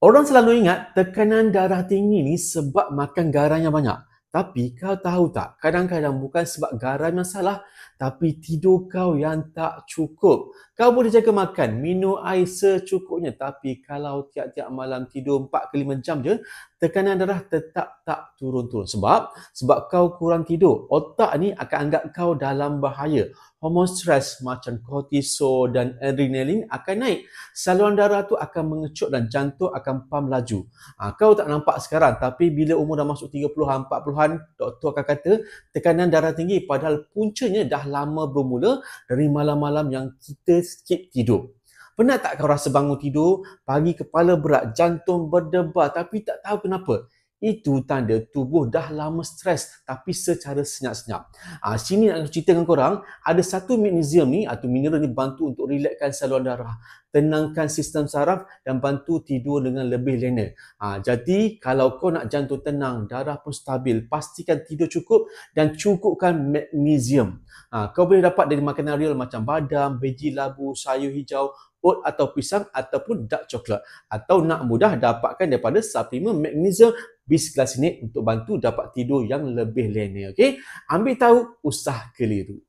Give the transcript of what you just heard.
Orang selalu ingat tekanan darah tinggi ni sebab makan garam yang banyak. Tapi kau tahu tak, kadang-kadang bukan sebab garam yang salah, tapi tidur kau yang tak cukup. Kau boleh jaga makan, minum air secukupnya. Tapi kalau tiap-tiap malam tidur 4 ke 5 jam je, tekanan darah tetap tak turun-turun. Sebab kau kurang tidur. Otak ni akan anggap kau dalam bahaya. Hormon stres macam kortisol dan adrenalin akan naik. Saluran darah tu akan mengecut dan jantung akan pam laju. Kau tak nampak sekarang, tapi bila umur dah masuk 30-an, 40-an, doktor akan kata tekanan darah tinggi, padahal puncanya dah lama bermula dari malam-malam yang kita skip tidur. Pernah tak kau rasa bangun tidur, pagi kepala berat, jantung berdebar tapi tak tahu kenapa? Itu tanda tubuh dah lama stres tapi secara senyap-senyap. Sini nak cerita dengan korang, ada satu magnesium ni atau mineral ni bantu untuk relaxkan saluran darah, tenangkan sistem saraf dan bantu tidur dengan lebih lena. Jadi kalau kau nak jantung tenang, darah pun stabil, pastikan tidur cukup dan cukupkan magnesium. Kau boleh dapat dari makanan real macam badam, biji labu, sayur hijau, oat atau pisang ataupun dark coklat. Atau nak mudah, dapatkan daripada suplemen magnesium bisglycinate untuk bantu dapat tidur yang lebih lena. Okay? Ambil tahu, usah keliru.